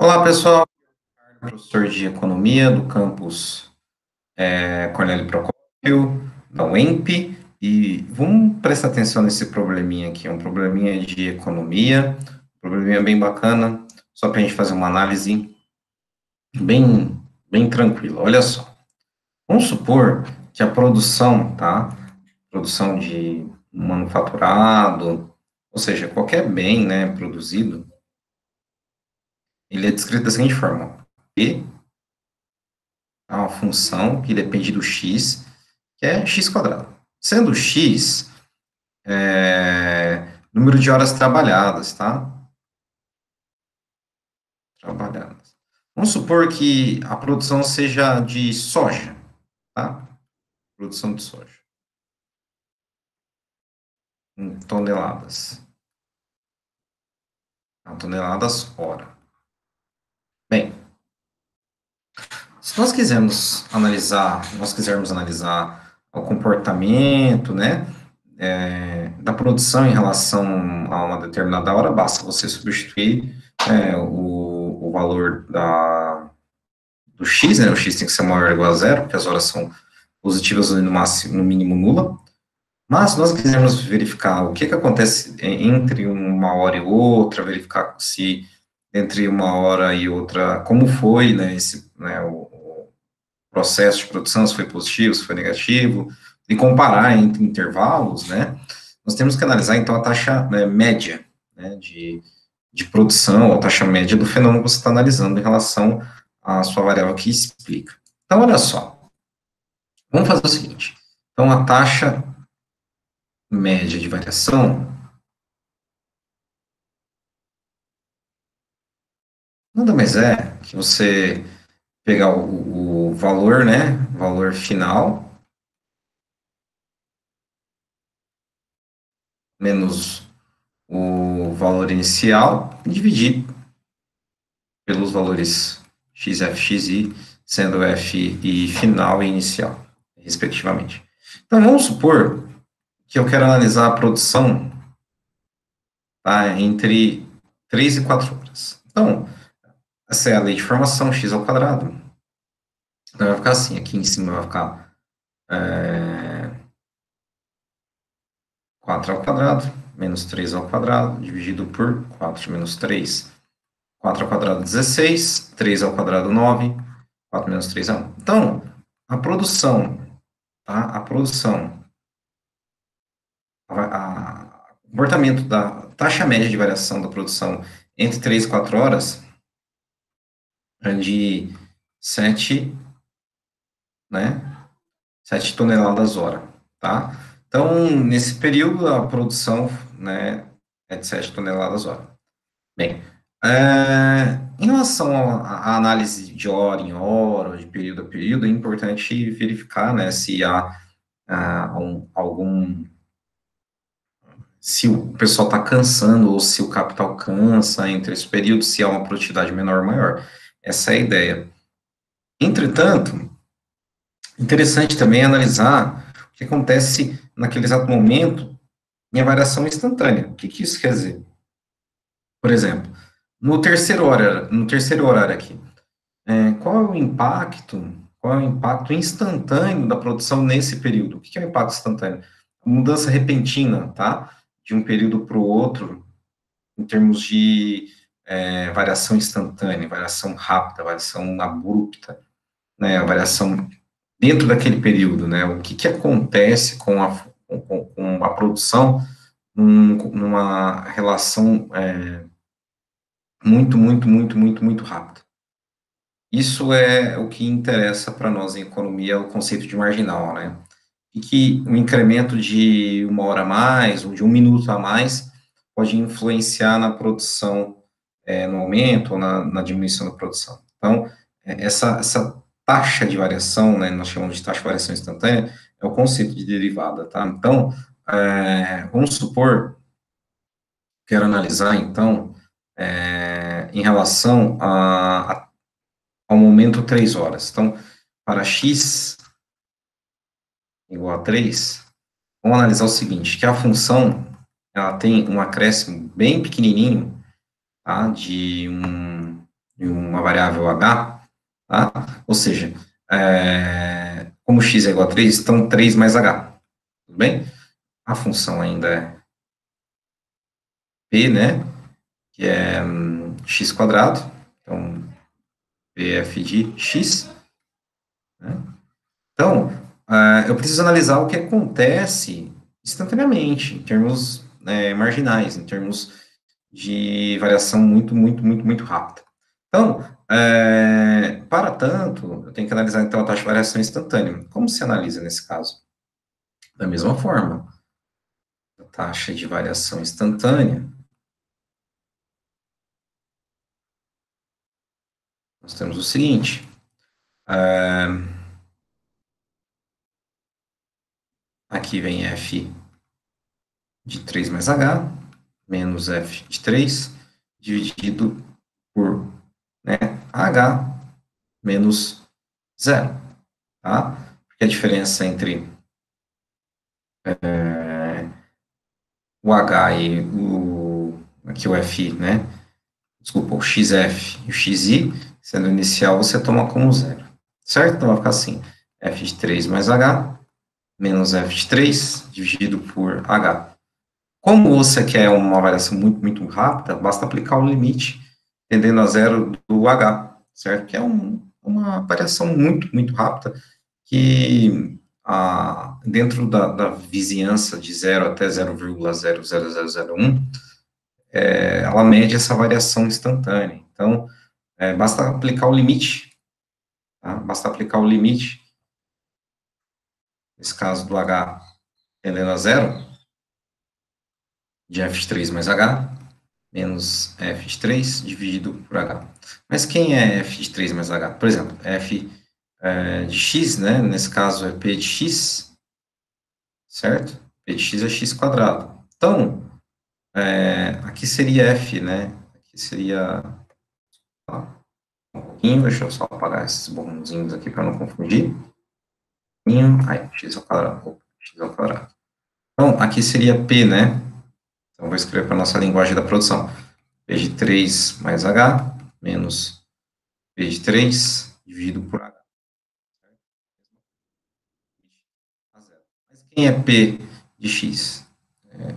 Olá, pessoal. Professor de Economia do campus Cornélio Procópio, da UEMP, e vamos prestar atenção nesse probleminha aqui, é um probleminha de economia, um probleminha bem bacana, só para a gente fazer uma análise bem tranquila. Olha só, vamos supor que a produção, tá? Produção de manufaturado, ou seja, qualquer bem, né, produzido, ele é descrito da seguinte forma: P é uma função que depende do x, que é x quadrado. Sendo x número de horas trabalhadas, tá? Trabalhadas. Vamos supor que a produção seja de soja, tá? Produção de soja. Em toneladas. Toneladas hora. Bem, se nós quisermos analisar o comportamento, né, da produção em relação a uma determinada hora, basta você substituir o valor do x, né, o x tem que ser maior ou igual a zero, porque as horas são positivas ou no máximo, no mínimo nula. Mas se nós quisermos verificar o que acontece entre uma hora e outra, verificar se entre uma hora e outra, como foi, né, o processo de produção, se foi positivo, se foi negativo, e comparar entre intervalos, né, nós temos que analisar, então, a taxa, né, média, né, de produção, a taxa média do fenômeno que você está analisando em relação à sua variável que explica. Então, olha só, vamos fazer o seguinte. Então, a taxa média de variação nada mais é que você pegar o valor, né, valor final, menos o valor inicial, e dividir pelos valores x, f, x, y, sendo f e final e inicial, respectivamente. Então, vamos supor que eu quero analisar a produção, tá, entre 3 e 4 horas. Então, essa é a lei de formação, x ao quadrado. Então, vai ficar assim, aqui em cima vai ficar 4 ao quadrado, menos 3 ao quadrado, dividido por 4 menos 3. 4 ao quadrado, 16, 3 ao quadrado, 9, 4 menos 3 é 1. Então, a produção, tá? A produção, o comportamento da taxa média de variação da produção entre 3 e 4 horas é de 7, né? 7 toneladas hora, tá? Então, nesse período, a produção, né, é de 7 toneladas hora. Bem, em relação à análise de hora em hora, de período a período, é importante verificar, né, se há se o pessoal está cansando ou se o capital cansa entre esse período, se há uma produtividade menor ou maior. Essa é a ideia. Entretanto, interessante também analisar o que acontece naquele exato momento em a variação instantânea. O que isso quer dizer? Por exemplo, no terceiro horário aqui, qual é o impacto instantâneo da produção nesse período? O que é o impacto instantâneo? Mudança repentina, tá? De um período para o outro, em termos de variação instantânea, variação rápida, variação abrupta, né? A variação dentro daquele período, né? O que acontece com a produção numa relação muito rápida. Isso é o que interessa para nós em economia, o conceito de marginal, né? E que o incremento de uma hora a mais, ou de um minuto a mais, pode influenciar na produção, no aumento ou na diminuição da produção. Então, essa taxa de variação, né, nós chamamos de taxa de variação instantânea, é o conceito de derivada, tá? Então, vamos supor, quero analisar, então, em relação ao momento 3 horas. Então, para x igual a 3, vamos analisar o seguinte, que a função, ela tem um acréscimo bem pequenininho, tá, de uma variável h, tá? Ou seja, como x é igual a 3, então 3 mais h, tudo bem? A função ainda é p, né, que é x quadrado, então pf de x, né? Então, eu preciso analisar o que acontece instantaneamente, em termos marginais, em termos de variação muito rápida. Então, para tanto, eu tenho que analisar, então, a taxa de variação instantânea. Como se analisa nesse caso? Da mesma forma, a taxa de variação instantânea, nós temos o seguinte, aqui vem f de 3 mais h, menos f de 3, dividido por h menos zero, tá? Porque a diferença entre o h e aqui o f, né? Desculpa, o xf e o xi, sendo inicial, você toma como zero, certo? Então vai ficar assim, f de 3 mais h, menos f de 3, dividido por h. Como você quer uma variação muito rápida, basta aplicar o limite tendendo a zero do h, certo? Que é uma variação muito rápida, que dentro da vizinhança de 0 até 0,00001, ela mede essa variação instantânea. Então, basta aplicar o limite, tá? Basta aplicar o limite, nesse caso do h tendendo a zero, de f de 3 mais h, menos f de 3 dividido por h. Mas quem é f de 3 mais h? Por exemplo, f de x, né? Nesse caso é p de x, certo? P de x é x quadrado. Então, aqui seria f, né? Aqui seria... Ó, um pouquinho, deixa eu só apagar esses botõezinhos aqui para não confundir. Aí, x ao quadrado. Opa, x ao quadrado. Então, aqui seria p, né? Então, vou escrever para a nossa linguagem da produção. P de 3 mais h, menos P de 3 dividido por h. Mas quem é P de x?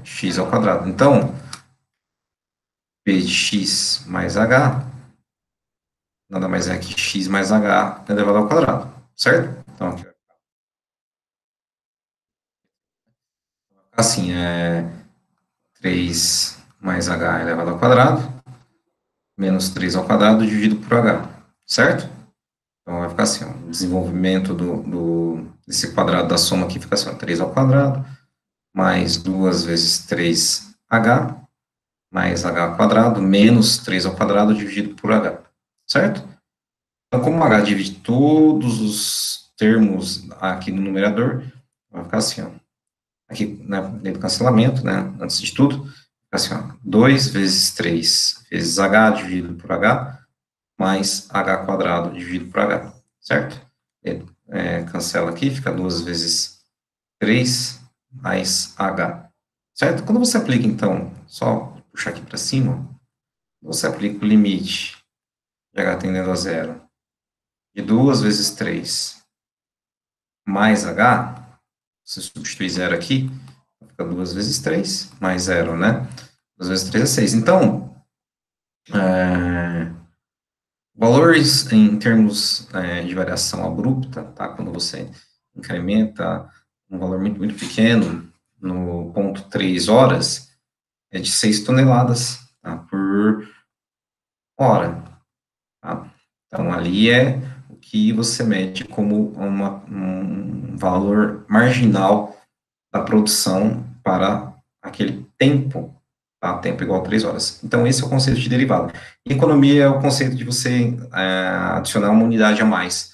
X ao quadrado. Então, P de x mais h, nada mais é que x mais h elevado ao quadrado, certo? Então, aqui vai ficar assim, 3 mais h elevado ao quadrado, menos 3 ao quadrado dividido por h, certo? Então, vai ficar assim, o desenvolvimento desse quadrado da soma aqui fica assim, 3 ao quadrado, mais 2 vezes 3h, mais h ao quadrado, menos 3 ao quadrado dividido por h, certo? Então, como h divide todos os termos aqui no numerador, vai ficar assim, ó, aqui, né, dentro do cancelamento, né, antes de tudo, fica assim, ó, 2 vezes 3 vezes h dividido por h, mais h quadrado dividido por h, certo? Cancela aqui, fica 2 vezes 3 mais h, certo? Quando você aplica, então, só puxar aqui para cima, você aplica o limite de h tendendo a zero de 2 vezes 3 mais h, você substitui zero aqui, fica 2 vezes 3 mais zero, né? 2 vezes 3 é 6. Então, valores em termos de variação abrupta, tá? Quando você incrementa um valor muito pequeno, no ponto 3 horas, é de 6 toneladas, tá? Por hora, tá? Então, ali é o que você mede como um valor marginal da produção para aquele tempo, tá? Tempo igual a 3 horas. Então, esse é o conceito de derivada. E economia é o conceito de você adicionar uma unidade a mais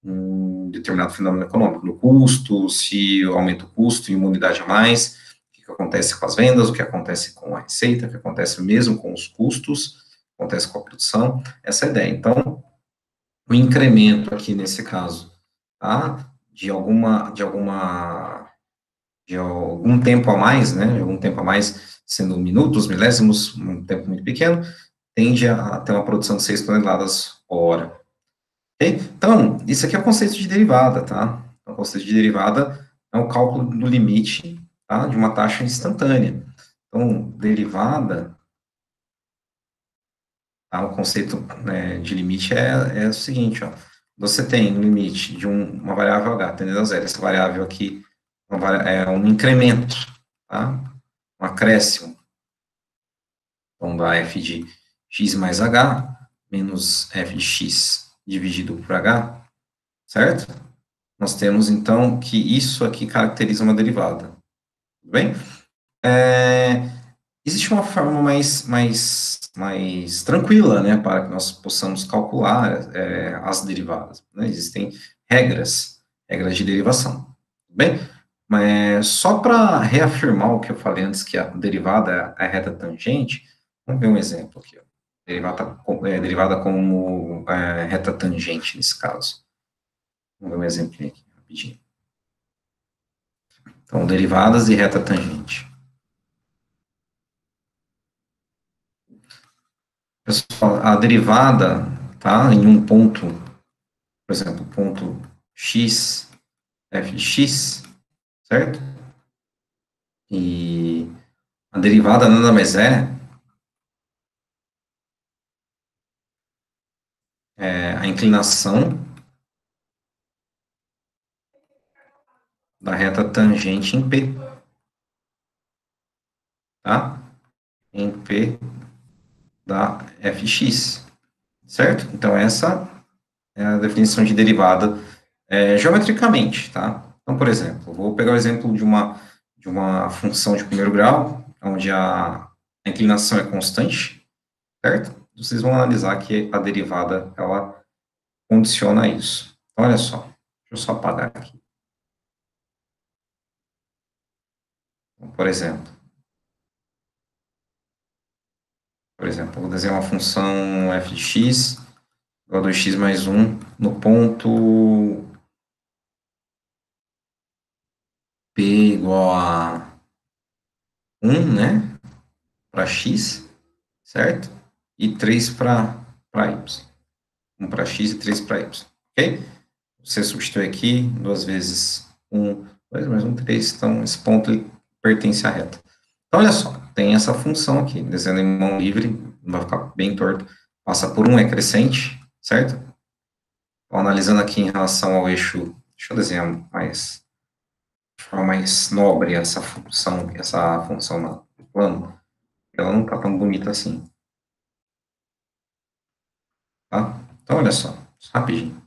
em um determinado fenômeno econômico, no custo, se aumenta o custo em uma unidade a mais, o que acontece com as vendas, o que acontece com a receita, o que acontece mesmo com os custos, o que acontece com a produção, essa é a ideia. Então, o incremento aqui nesse caso, tá? De algum tempo a mais, né? De algum tempo a mais, sendo minutos, milésimos, um tempo muito pequeno, tende a ter uma produção de 6 toneladas hora. Okay? Então, isso aqui é o conceito de derivada, tá? O conceito de derivada é o cálculo do limite, tá, de uma taxa instantânea. Então, derivada, tá, o conceito, né, de limite é o seguinte, ó, você tem um limite de uma variável h tendendo a zero, essa variável aqui é um incremento, tá, um acréscimo, então dá f de x mais h menos f de x dividido por h, certo? Nós temos, então, que isso aqui caracteriza uma derivada, tudo bem? Existe uma forma mais tranquila, né, para que nós possamos calcular as derivadas, né? Existem regras de derivação, tudo bem? Mas só para reafirmar o que eu falei antes, que a derivada é a reta tangente, vamos ver um exemplo aqui, ó. Derivada como reta tangente, nesse caso. Vamos ver um exemplo aqui, rapidinho. Então, derivadas e reta tangente. Pessoal, a derivada, tá, em um ponto, por exemplo, ponto x, f de x, certo? E a derivada nada mais é a inclinação da reta tangente em P, tá? Em P da fx, certo? Então, essa é a definição de derivada geometricamente, tá? Então, por exemplo, vou pegar o exemplo de uma função de primeiro grau, onde a inclinação é constante, certo? Vocês vão analisar que a derivada, ela condiciona isso. Então, olha só, deixa eu só apagar aqui. Então, por exemplo, vou desenhar uma função f de x igual a 2x mais 1 no ponto p igual a 1, né, para x, certo? E 3 para y. 1 para x e 3 para y, ok? Você substitui aqui, 2 vezes 1, 2 mais 1, 3, então esse ponto pertence à reta. Então, olha só, tem essa função aqui, desenhando em mão livre, não vai ficar bem torto, passa por 1, é crescente, certo? Então, analisando aqui em relação ao eixo, deixa eu desenhar de forma mais nobre essa função no plano, ela não está tão bonita assim, tá? Então, olha só, rapidinho.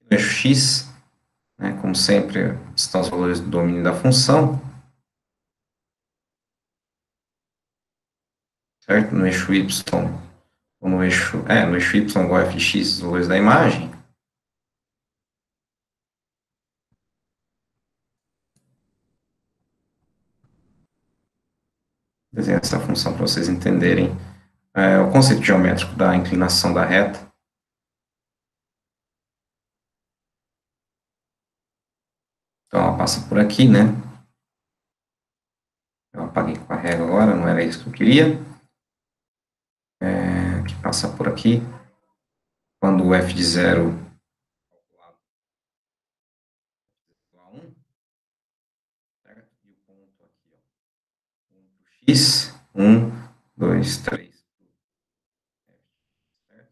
No eixo x, né, como sempre, estão os valores do domínio da função, certo? No eixo y, ou no eixo y igual a fx, os valores da imagem, desenho essa função para vocês entenderem o conceito geométrico da inclinação da reta. Então, ela passa por aqui, né? Eu apaguei com a régua agora, não era isso que eu queria. Que passa por aqui. Quando o f de 0 igual a 1, certo? E o ponto aqui, ó, 1 para x, 1, 2, 3. Certo?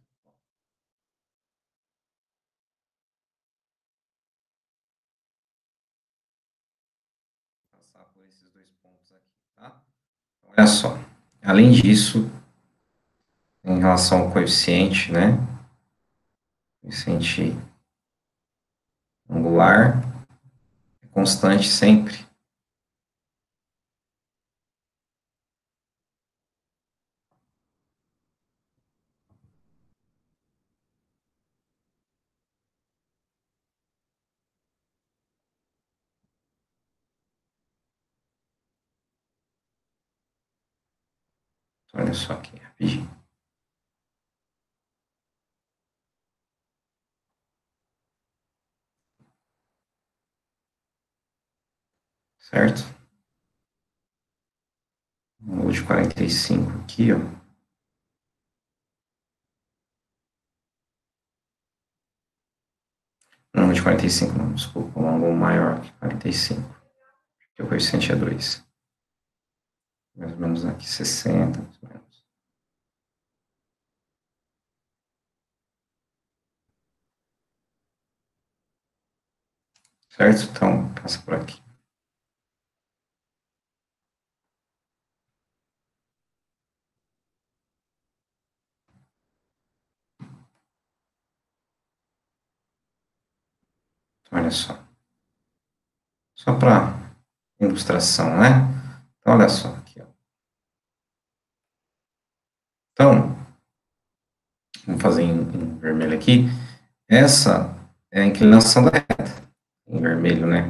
Vou passar por esses dois pontos aqui, tá? Então, olha só. Além disso, em relação ao coeficiente, né? Coeficiente angular é constante sempre. só aqui, rapidinho. Certo? O de 45 aqui, ó. Não, de 45 não, desculpa. Um ângulo maior que 45. Porque o coeficiente é 2. Mais ou menos aqui 60, mais ou menos. Certo? Então, passa por aqui. Então, olha só. Só para ilustração, né? Então, olha só aqui, ó. Então, vamos fazer em vermelho aqui. Essa é a inclinação da reta. Em vermelho, né?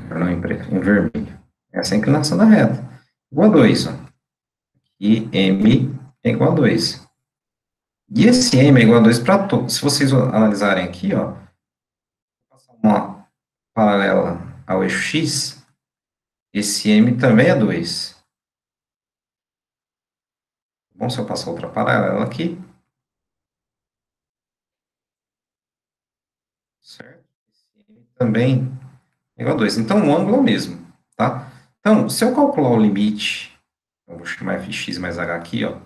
Não em preto, em vermelho. Essa é a inclinação da reta. Igual a 2, ó. E M é igual a 2. E esse M é igual a 2 para todos. Se vocês analisarem aqui, ó, uma paralela ao eixo X, esse M também é 2. Bom, se eu passar outra paralela aqui, certo? Esse M também é igual a 2. Então, o ângulo é o mesmo, tá? Então, se eu calcular o limite, eu vou chamar fx mais h aqui, ó,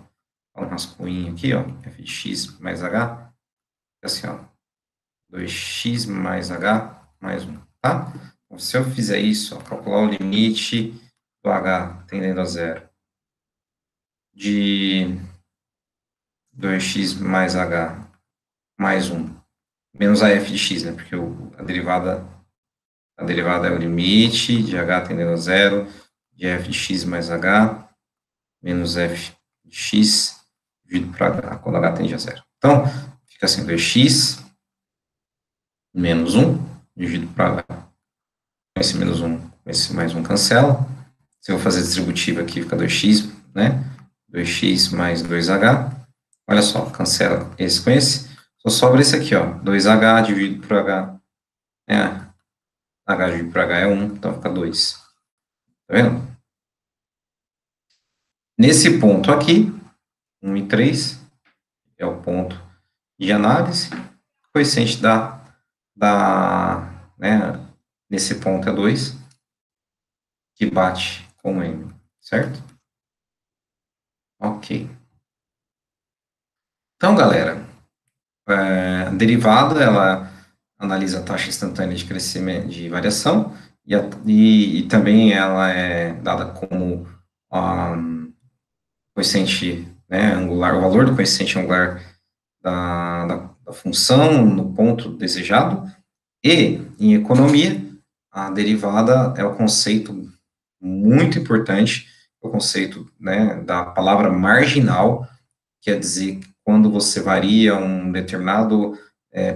um rascunho aqui, ó, fx mais h, assim, ó, 2x mais h mais 1, tá? Então, se eu fizer isso, ó, calcular o limite do h tendendo a zero de 2x mais h mais 1, menos a f de x, né? Porque a derivada é o limite de h tendendo a zero de f de x mais h menos f de x dividido por h, quando h tende a zero. Então, fica assim, 2x menos 1 dividido por h. Esse menos 1, esse mais 1 cancela. Se eu fazer distributiva aqui, fica 2x, né? 2x mais 2h. Olha só, cancela esse com esse. Só sobra esse aqui, ó. 2h dividido por h. H dividido por h é 1, então fica 2. Tá vendo? Nesse ponto aqui, 1 e 3, é o ponto de análise. O coeficiente né, nesse ponto é 2, que bate com M, certo? Ok. Então, galera, a derivada, ela analisa a taxa instantânea de crescimento, de variação, e também ela é dada como coeficiente, né, angular, o valor do coeficiente angular da função no ponto desejado, e em economia, a derivada é o conceito muito importante, o conceito, né, da palavra marginal, quer dizer, quando você varia um determinado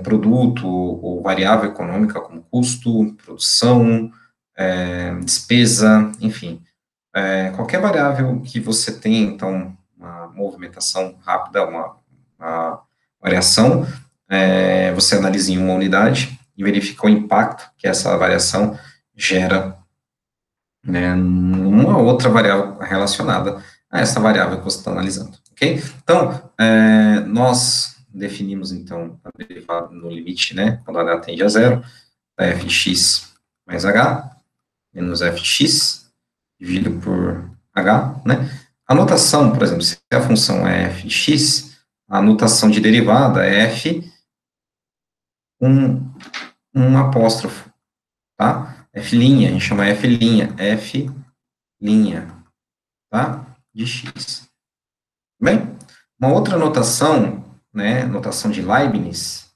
produto ou variável econômica, como custo, produção, despesa, enfim, qualquer variável que você tenha, então, uma movimentação rápida, uma variação, você analisa em uma unidade e verifica o impacto que essa variação gera, né, numa outra variável relacionada a essa variável que você está analisando, ok? Então, nós definimos, então, a derivada no limite, né, quando h tende a zero, da f de x mais h, menos f de x, dividido por h, né? A notação, por exemplo, se a função é f de x, a notação de derivada é f um apóstrofo, tá? F', a gente chama F', F', tá? De x. Bem, uma outra notação, né, notação de Leibniz,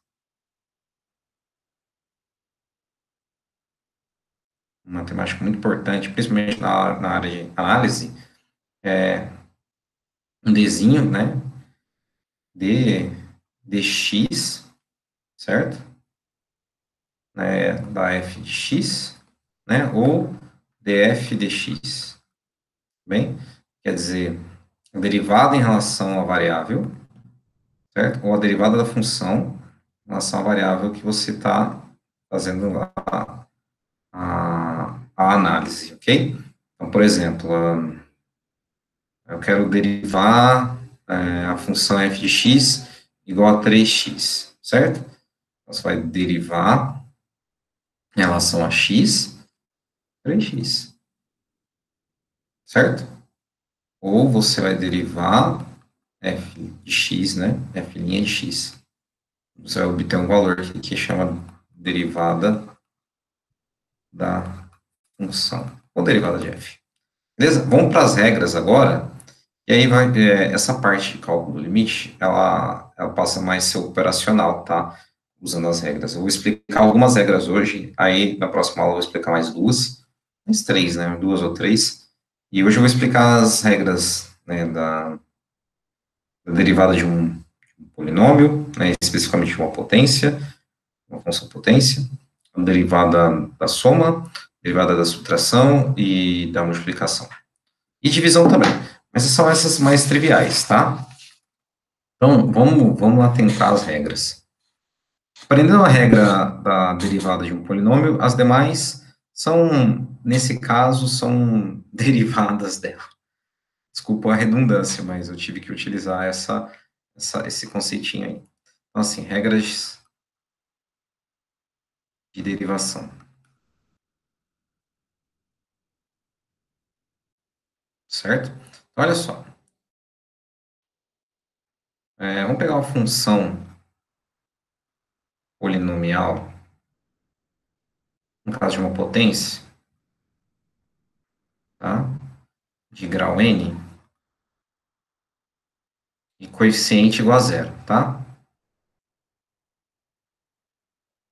uma matemática muito importante, principalmente na área de análise, é um Dzinho, né, dx, certo? Né, da f de x, né, ou df dx. Bem, quer dizer, a derivada em relação à variável, certo? Ou a derivada da função em relação à variável que você está fazendo a análise, ok? Então, por exemplo, eu quero derivar a função f de x igual a 3x, certo? Então, você vai derivar em relação a x, 3x, certo? Ou você vai derivar f de x, né? F' de x. Você vai obter um valor aqui que chama derivada da função, ou derivada de f. Beleza? Vamos para as regras agora. E aí vai, essa parte de cálculo do limite, ela passa mais a ser operacional, tá? Usando as regras. Eu vou explicar algumas regras hoje, aí na próxima aula eu vou explicar mais três, né? Duas ou três. E hoje eu vou explicar as regras, né, da derivada de um polinômio, né, especificamente uma potência, uma função potência, a derivada da soma, derivada da subtração e da multiplicação. E divisão também. Mas são essas mais triviais, tá? Então, vamos atentar às regras. Aprendendo a regra da derivada de um polinômio, as demais são, nesse caso, são derivadas dela. Desculpa a redundância, mas eu tive que utilizar esse conceitinho aí. Então, assim, regras de derivação, certo? Então, olha só. Vamos pegar uma função polinomial, no caso de uma potência, tá? De grau n, e coeficiente igual a zero, tá?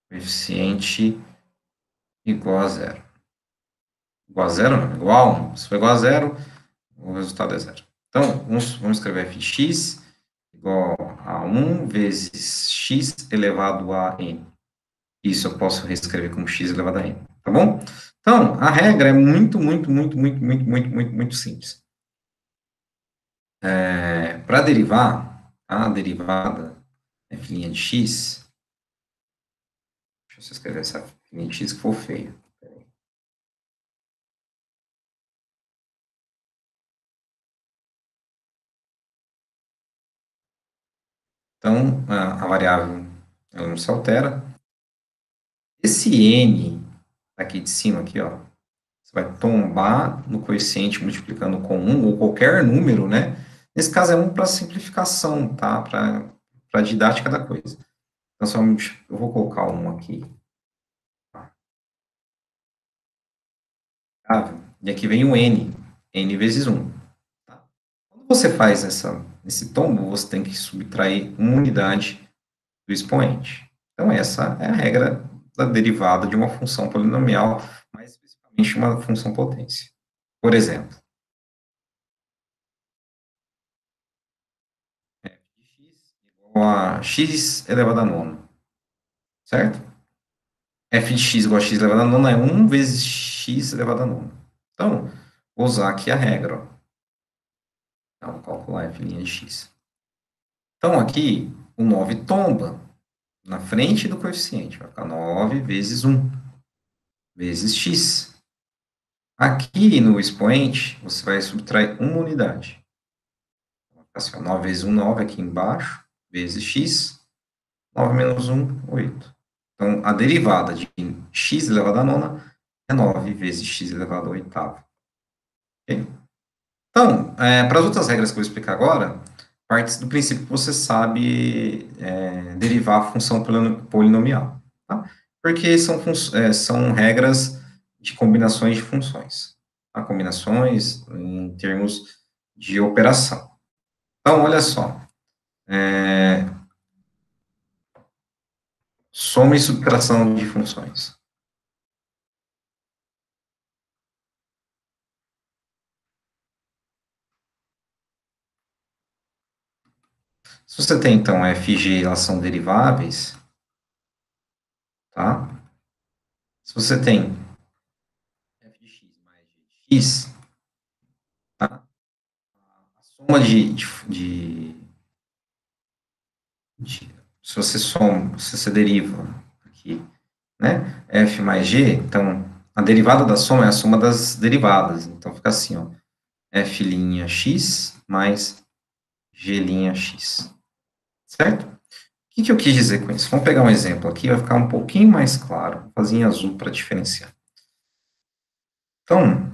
Coeficiente igual a zero. Igual a zero não, igual a 1. Se for igual a zero, o resultado é zero. Então, vamos escrever f de x igual a 1 vezes x elevado a n. Isso eu posso reescrever como x elevado a n, tá bom? Então, a regra é muito simples. Para derivar, a derivada f' de x, deixa eu escrever essa f' de x que for feio. Então, a variável ela não se altera. Esse n aqui de cima, aqui, ó, você vai tombar no coeficiente multiplicando com 1, ou qualquer número, né? Nesse caso é 1 para simplificação, tá? Para a didática da coisa. Então, somente eu vou colocar 1 aqui. E aqui vem o n vezes 1. Tá? Quando você faz esse tombo, você tem que subtrair uma unidade do expoente. Então, essa é a regra da derivada de uma função polinomial, mais especificamente uma função potência. Por exemplo, f de x igual a x elevado a nono, certo? F de x igual a x elevado a nono é 1 vezes x elevado a nono. Então, vou usar aqui a regra. Ó. Então, vou calcular f' de x. Então, aqui, o 9 tomba na frente do coeficiente. Vai ficar 9 vezes 1 vezes x. Aqui no expoente, você vai subtrair uma unidade. Assim, 9 vezes 1, 9 aqui embaixo, vezes x, 9 menos 1, 8. Então, a derivada de x elevado a nona é 9 vezes x elevado a oitava. Okay? Então, para as outras regras que eu vou explicar agora, parte do princípio que você sabe derivar a função polinomial. Tá? Porque são regras de combinações de funções. Tá? Combinações em termos de operação. Então, olha só. Soma e subtração de funções. Se você tem, então, f e g, elas são deriváveis, tá? Se você tem f de x mais g de x, tá? soma se você soma, se você deriva aqui, né, f mais g, então, a derivada da soma é a soma das derivadas, então fica assim, ó, f' mais g', certo? O que eu quis dizer com isso? Vamos pegar um exemplo aqui, vai ficar um pouquinho mais claro, vou fazer em azul para diferenciar. Então,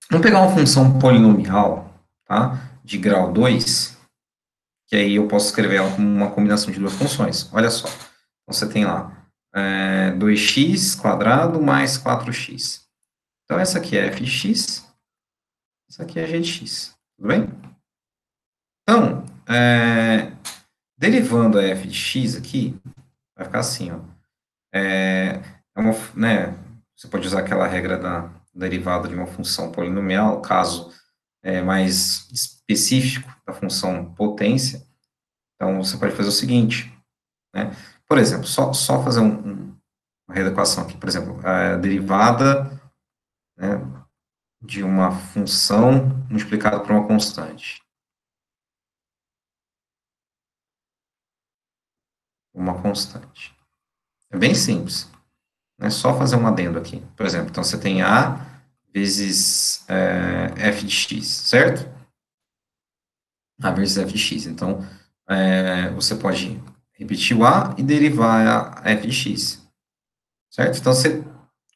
vamos pegar uma função polinomial, tá, de grau 2, que aí eu posso escrever ela como uma combinação de duas funções. Olha só, então você tem lá 2x² mais 4x. Então, essa aqui é fx, essa aqui é g de x. Tudo bem? Então, derivando a f de x aqui, vai ficar assim, ó. Né, você pode usar aquela regra da derivada de uma função polinomial, caso mais específico da função potência. Então, você pode fazer o seguinte, né? Por exemplo, só fazer uma reeducação aqui. Por exemplo, a derivada, né, de uma função multiplicada por uma constante. Uma constante. É bem simples. É só fazer um adendo aqui. Por exemplo, então você tem A vezes f de x, certo? A vezes f de x. Então, você pode repetir o A e derivar a f de x, certo? Então, você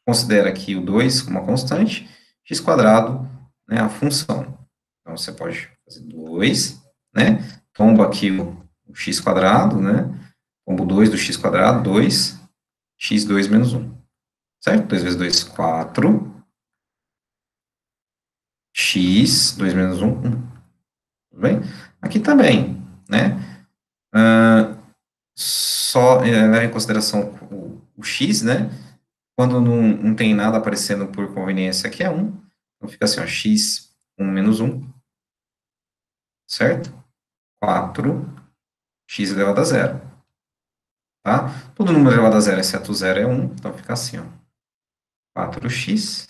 considera aqui o 2 como uma constante, x², né, a função. Então, você pode fazer 2, né? Tomba aqui o x², né? Tombo 2 do x², 2, x2 menos 1. Certo? 2 vezes 2, 4. X, 2 menos 1, 1. Tudo bem? Aqui também, né? Só levar em consideração o x, né? Quando não tem nada aparecendo por conveniência, aqui é 1. Então fica assim, ó, x, 1 menos 1, certo? 4, x elevado a zero. Tá? Todo número elevado a zero, exceto o zero, é 1. Então fica assim, ó, 4x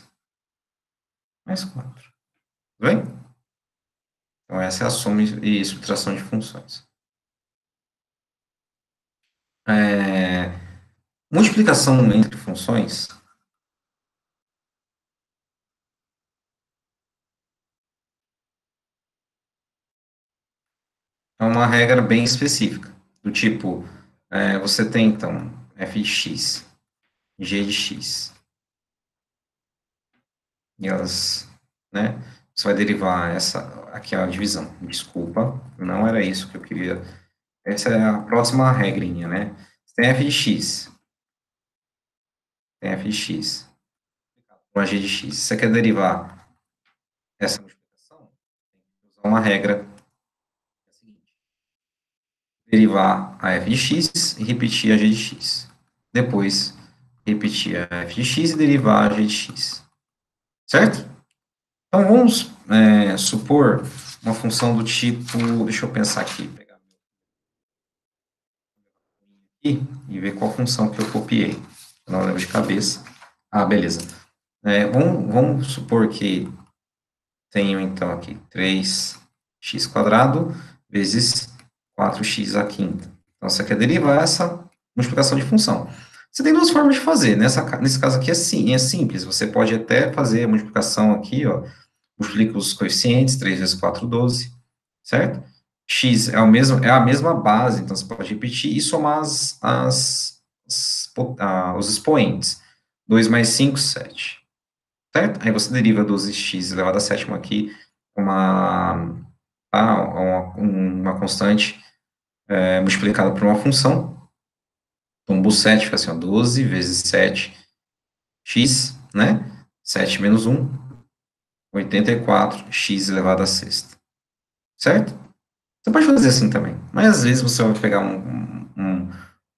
mais 4. Tudo bem? Então essa é a soma e subtração de funções. Multiplicação entre funções é uma regra bem específica, do tipo, você tem, então, f de x, g de x, e elas, né, você vai derivar essa, aqui é a divisão, desculpa, não era isso que eu queria, essa é a próxima regrinha, né, você tem f de x, tem f de x, com a g de x, se você quer derivar essa multiplicação, tem que usar uma regra, é a seguinte, derivar a f de x e repetir a g de x. Depois, repetir a f de x e derivar a g de x. Certo? Então, vamos supor uma função do tipo... Deixa eu pensar aqui. Pegar aqui e ver qual função que eu copiei. Eu não lembro de cabeça. Ah, beleza. Vamos supor que tenho, então, aqui 3x² vezes 4x à quinta. Então, você quer derivar essa multiplicação de função. Você tem duas formas de fazer. Nesse caso aqui é simples. Você pode até fazer a multiplicação aqui, ó, multiplica os coeficientes, 3 vezes 4, 12, certo? X é a mesma base, então você pode repetir e somar os expoentes. 2 mais 5, 7. Certo? Aí você deriva 12x elevado a sétima aqui, uma constante multiplicada por uma função. Então, o 7 fica assim, ó, 12 vezes 7x, né? 7 menos 1, 84x elevado a sexta. Certo? Você pode fazer assim também. Mas às vezes você vai pegar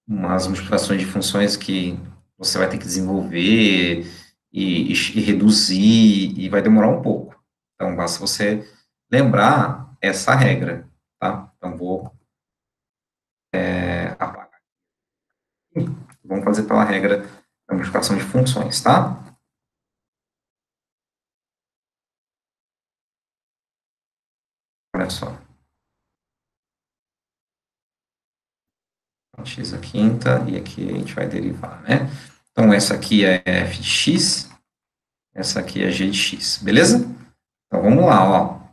umas multiplicações de funções que você vai ter que desenvolver e reduzir, e vai demorar um pouco. Então, basta você lembrar essa regra, tá? Então, vou apagar. Vamos fazer pela regra da multiplicação de funções, tá? olha só. X à quinta, e aqui a gente vai derivar, né? Então, essa aqui é f de x, essa aqui é g de x, beleza? Então, vamos lá, ó.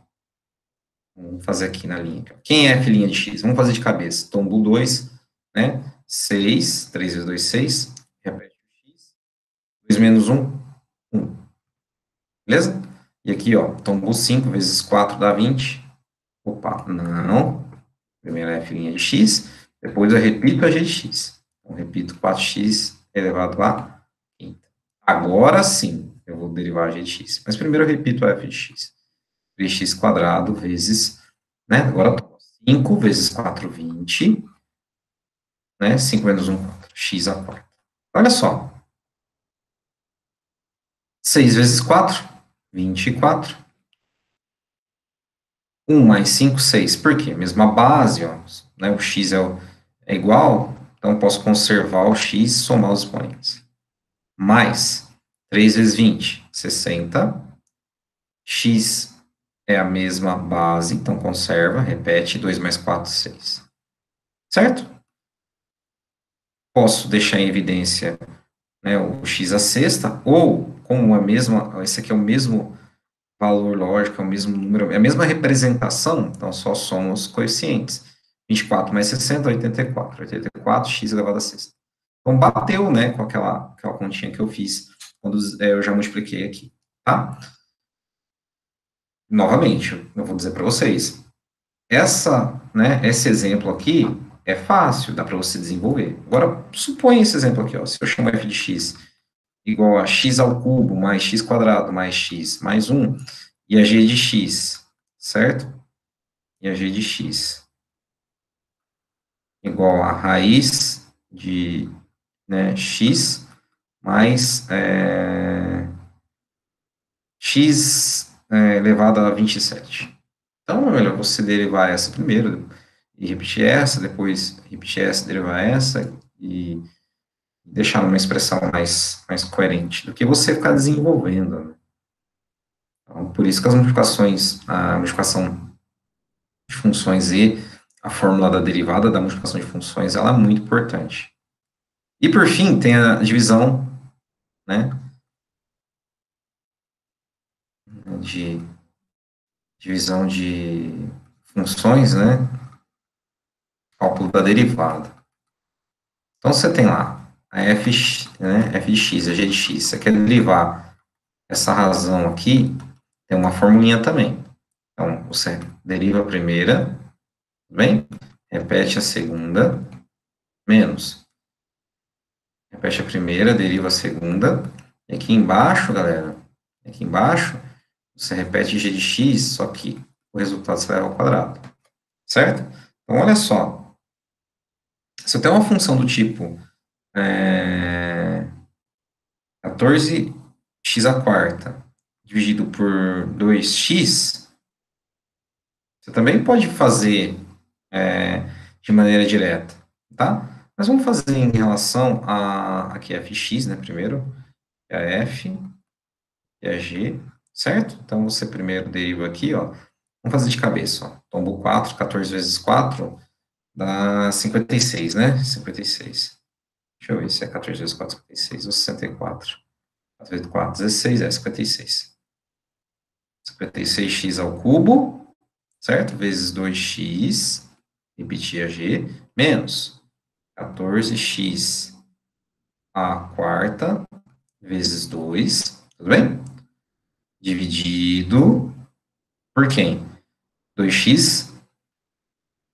Vamos fazer aqui na linha. Quem é f' de x? Vamos fazer de cabeça. Tombo 2, né? 6, 3 vezes 2, 6. Repete o x. 2 menos 1, 1. Beleza? E aqui, ó, tombo 5 vezes 4 dá 20. Opa, não. Primeiro é f' de x, depois eu repito a g de x. Então, repito 4x elevado a quinta. Agora sim, eu vou derivar a g de x. Mas primeiro eu repito a f de x. 3x quadrado vezes, né? Agora 5 vezes 4, 20. Né? 5 menos 1, 4. X a quarta. Olha só. 6 vezes 4, 24. 1 mais 5, 6. Por quê? Mesma base, ó, né? O x é igual, então eu posso conservar o x e somar os expoentes. Mais 3 vezes 20, 60. X é a mesma base, então conserva, repete, 2 mais 4, 6. Certo? Posso deixar em evidência, né, o x à sexta, ou, como a mesma, esse aqui é o mesmo valor lógico, é o mesmo número, é a mesma representação, então só somam os coeficientes. 24 mais 60, 84. 84, x elevado a sexta. Então, bateu, né, com aquela continha que eu fiz quando eu já multipliquei aqui, tá? Novamente, eu vou dizer para vocês, esse exemplo aqui é fácil, dá para você desenvolver. Agora, suponha esse exemplo aqui, ó, se eu chamo f de x igual a x ao cubo mais x quadrado mais x mais 1, e a g de x, certo? E a g de x igual a raiz de, né, x mais x elevado a 27. Então, é melhor você derivar essa primeiro e repetir essa, depois repetir essa, derivar essa e deixar numa expressão mais coerente do que você ficar desenvolvendo, né? Então, por isso que a multiplicação de funções e a fórmula da derivada da multiplicação de funções, ela é muito importante. E por fim, tem a divisão, né, de divisão de funções, né, cálculo da derivada. Então, você tem lá a f, né, f de x, a g de x. Você quer derivar essa razão aqui, tem uma formulinha também. Então, você deriva a primeira, tudo bem? Repete a segunda, menos. Repete a primeira, deriva a segunda. E aqui embaixo, galera, aqui embaixo, você repete g de x, só que o resultado se leva ao quadrado. Certo? Então, olha só. Se eu tenho uma função do tipo 14x à quarta dividido por 2x, você também pode fazer de maneira direta, tá? Mas vamos fazer em relação a aqui fx, né, primeiro, é a f e a g, certo? Então, você primeiro deriva aqui, ó, vamos fazer de cabeça, ó, tombo 4, 14 vezes 4 dá 56, né? 56. Deixa eu ver se é 14 vezes 4, 56 ou 64. 4 vezes 4, 16, 56. 56x ao cubo, certo? Vezes 2x, repetir a g, menos 14x à quarta, vezes 2, tudo bem? Dividido por quem? 2x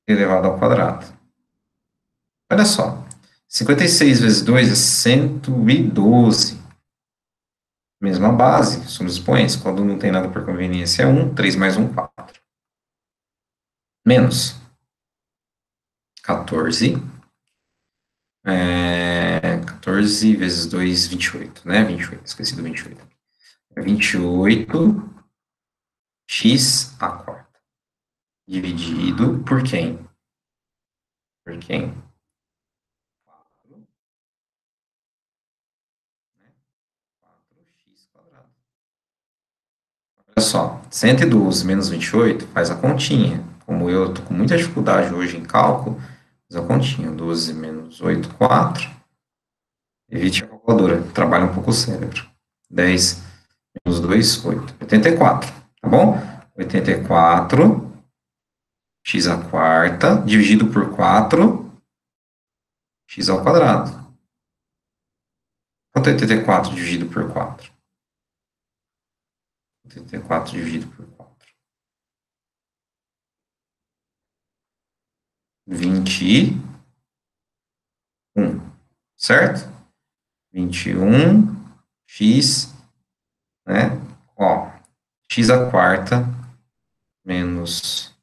elevado ao quadrado. Olha só, 56 vezes 2 é 112. Mesma base, somos expoentes. Quando não tem nada por conveniência é 1, 3 mais 1, 4. Menos 14. 14 vezes 2, 28, né? 28, esqueci do 28. 28x à quarta. Dividido por quem? Por quem? 4, né? 4x quadrado. Olha só, 112 menos 28 faz a continha. Como eu estou com muita dificuldade hoje em cálculo, faz a continha. 12 menos 8, 4. Evite a calculadora, trabalha um pouco o cérebro. 10 menos 2, 8. 84, tá bom? 84, x à quarta, dividido por 4, x ao quadrado. Quanto é 84 dividido por 4? 84 dividido por 4. 21, certo? 21, x, né? Ó, x à quarta menos...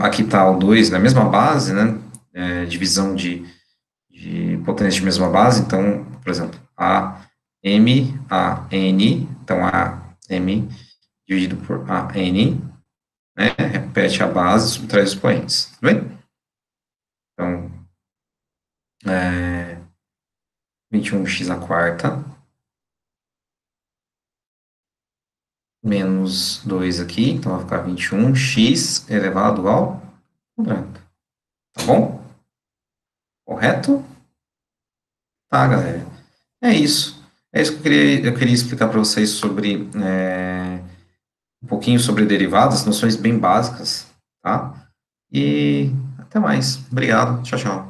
Aqui está o 2 na mesma base, né? Divisão de potência de mesma base, então, por exemplo, a m, a n, então a m dividido por a n, né? Repete a base, subtrai os expoentes, tudo bem? Então, 21x à quarta, menos 2 aqui, então vai ficar 21x elevado ao quadrado. Tá bom? Correto? Tá, galera. É isso. É isso que eu queria explicar para vocês sobre um pouquinho sobre derivadas, noções bem básicas, tá? E até mais. Obrigado. Tchau, tchau.